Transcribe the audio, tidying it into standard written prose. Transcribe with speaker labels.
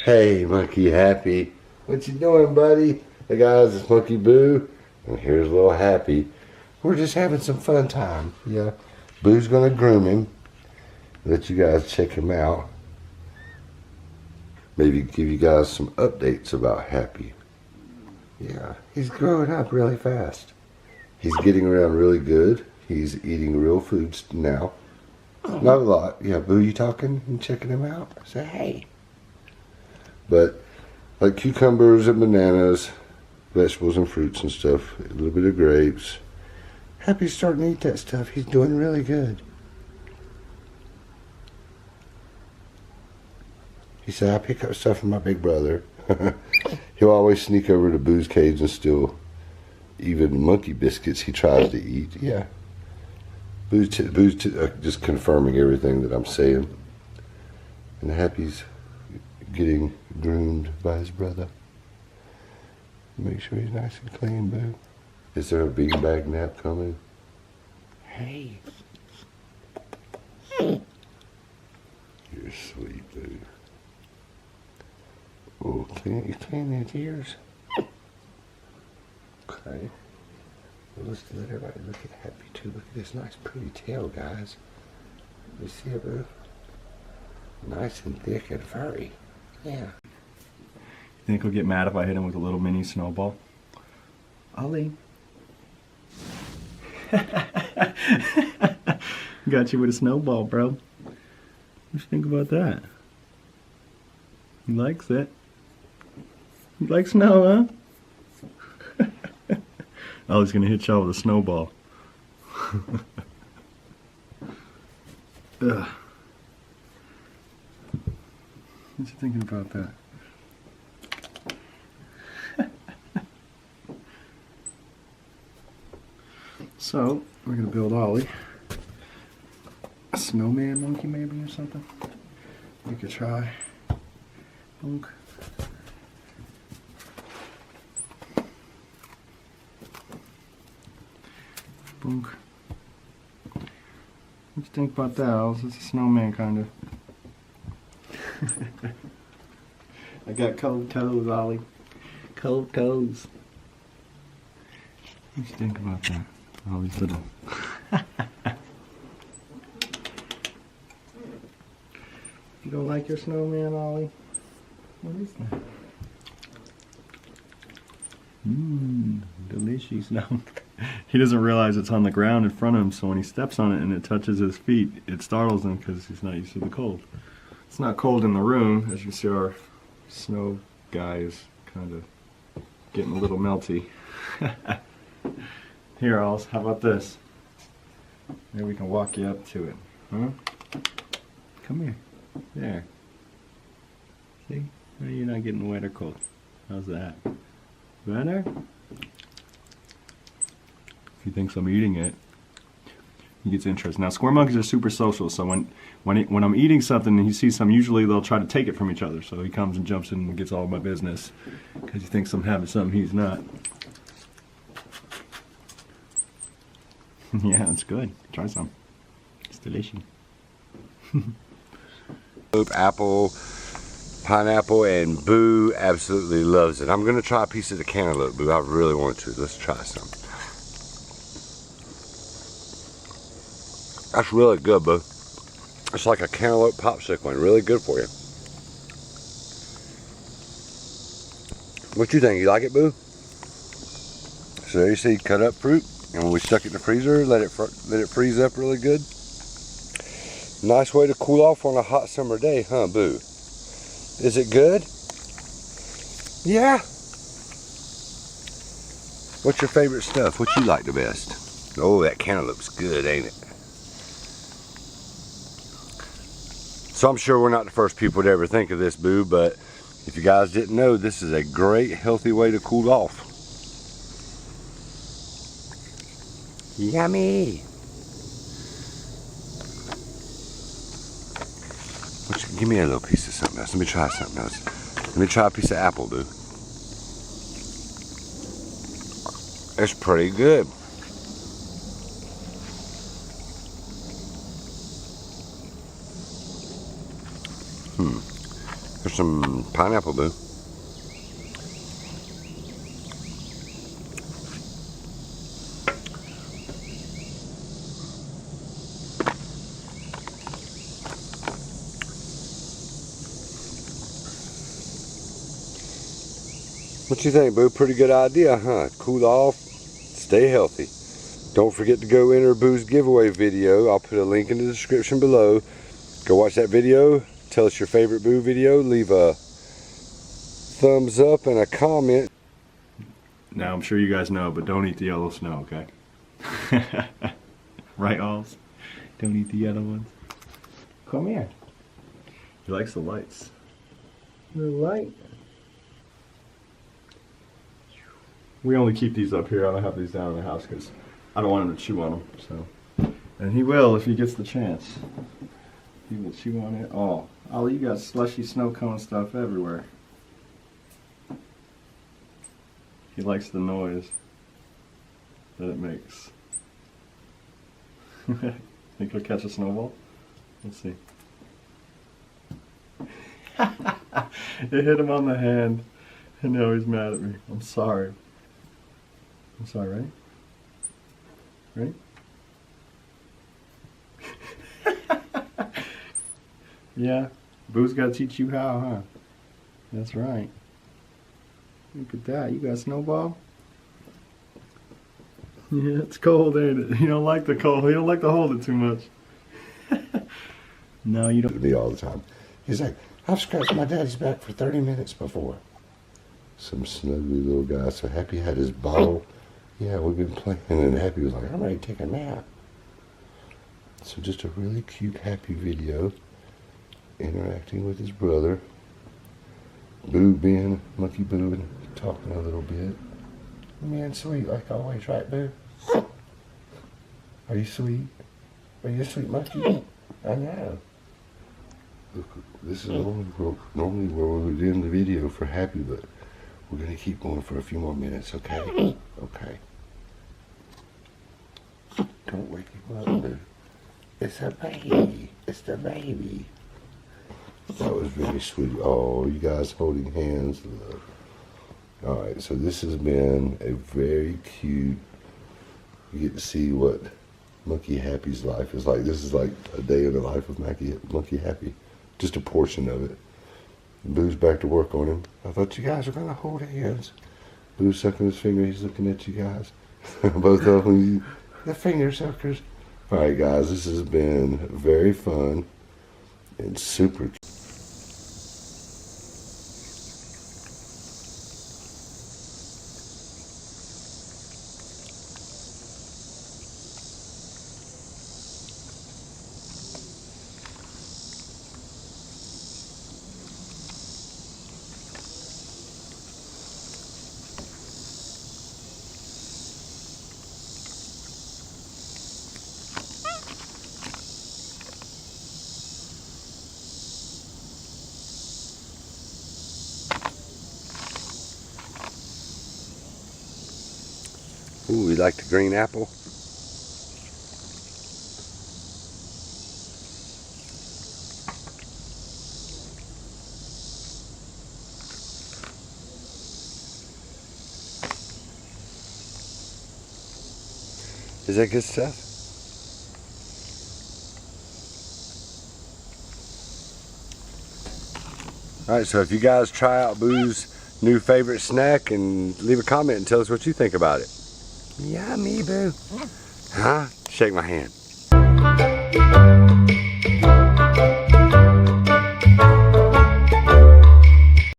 Speaker 1: Hey, Monkey Happy. What you doing, buddy? Hey guys, it's Monkey Boo, and here's little Happy. We're just having some fun time. Yeah, Boo's gonna groom him. Let you guys check him out. Maybe give you guys some updates about Happy. Yeah, he's growing up really fast. He's getting around really good. He's eating real foods now. Not a lot. Yeah, Boo, you talking and checking him out? Say hey. But like cucumbers and bananas, vegetables and fruits and stuff, a little bit of grapes. Happy's starting to eat that stuff. He's doing really good. He said, I pick up stuff from my big brother. He'll always sneak over to Boo's cage and steal even monkey biscuits he tries to eat. Yeah. Boo's just confirming everything that I'm saying. And Happy's getting groomed by his brother. Make sure he's nice and clean, Boo. Is there a beanbag nap coming? Hey. You're sweet, Boo. Oh, you clean those ears. Okay. Well, let's let everybody look at Happy too. Look at this nice pretty tail, guys. You see it, Boo? Nice and thick and furry. Yeah.
Speaker 2: You think he'll get mad if I hit him with a little mini snowball? Ollie. Got you with a snowball, bro. What do you think about that? He likes it. You like snow, huh? Ollie's gonna hit y'all with a snowball. Ugh. What you thinking about that? So, we're gonna build Ollie a snowman monkey maybe or something. We could try. Bonk. Bonk. What you think about that, Oz? It's a snowman kind of. I got cold toes, Ollie. Cold toes. What do you think about that? Ollie's little. You don't like your snowman, Ollie? What is that? Delicious. No. He doesn't realize it's on the ground in front of him, so when he steps on it and it touches his feet, it startles him because he's not used to the cold. It's not cold in the room. As you see, our snow guy is kind of getting a little melty. Here, Oz, how about this? Maybe we can walk you up to it. Huh? Come here. There. See? Now you're not getting wet or cold. How's that? Better? If he thinks I'm eating it, he gets interested. Now, square monkeys are super social, so when I'm eating something and he sees some, usually they'll try to take it from each other. So he comes and jumps in and gets all of my business because he thinks I'm having something he's not. Yeah, it's good. Try some. It's delicious.
Speaker 1: Apple, pineapple, and Boo absolutely loves it. I'm gonna try a piece of the cantaloupe, Boo. I really want to. Let's try some. That's really good, Boo. It's like a cantaloupe popsicle and really good for you. What you think? You like it, Boo? So there you see cut up fruit, and when we stuck it in the freezer, let it freeze up really good. Nice way to cool off on a hot summer day, huh, Boo? Is it good? Yeah. What's your favorite stuff? What you like the best? Oh, that cantaloupe's good, ain't it? So I'm sure we're not the first people to ever think of this, Boo, but if you guys didn't know, this is a great, healthy way to cool off. Yummy. Give me a little piece of something else. Let me try something else. Let me try a piece of apple, Boo. It's pretty good. There's some pineapple, Boo. What you think, Boo? Pretty good idea, huh? Cool off, stay healthy. Don't forget to go enter Boo's giveaway video. I'll put a link in the description below. Go watch that video. Tell us your favorite Boo video. Leave a thumbs up and a comment.
Speaker 2: Now, I'm sure you guys know, but don't eat the yellow snow, okay? Right, Alls? Don't eat the yellow ones. Come here. He likes the lights. The light? We only keep these up here. I don't have these down in the house because I don't want him to chew on them. So, and he will if he gets the chance. He will chew on it. Oh, Ollie, you got slushy snow cone stuff everywhere. He likes the noise that it makes. Think he'll catch a snowball? Let's see. It hit him on the hand, and now he's mad at me. I'm sorry. I'm sorry, right? Right? Yeah, Boo's got to teach you how, huh? That's right. Look at that. You got a snowball? Yeah, it's cold, ain't it? You don't like the cold. You don't like to hold it too much. No, you don't.
Speaker 1: To me all the time. He's like, I've scratched my daddy's back for 30 minutes before. Some snuggly little guy. So Happy had his ball. Yeah, we've been playing, and Happy was like, I'm ready to take a nap. So just a really cute Happy video, interacting with his brother. Boo being Monkey Boo and talking a little bit. Man, sweet like always, right, Boo? Are you sweet? Are you a sweet monkey? I know. Look, this is normally where we would end the video for Happy, but we're going to keep going for a few more minutes, okay? Okay. Don't wake him up, Boo. It's a baby. It's the baby. That was very sweet. Oh, you guys holding hands. Look. All right, so this has been a very cute. You get to see what Monkey Happy's life is like. This is like a day in the life of Monkey Happy. Just a portion of it. Boo's back to work on him. I thought you guys were going to hold hands. Boo's sucking his finger. He's looking at you guys. Both of them. The finger suckers. All right, guys. This has been very fun and super cute. Ooh, you like the green apple? Is that good stuff? Alright, so if you guys try out Boo's new favorite snack, and leave a comment and tell us what you think about it. Yummy, Boo. Huh? Shake my hand.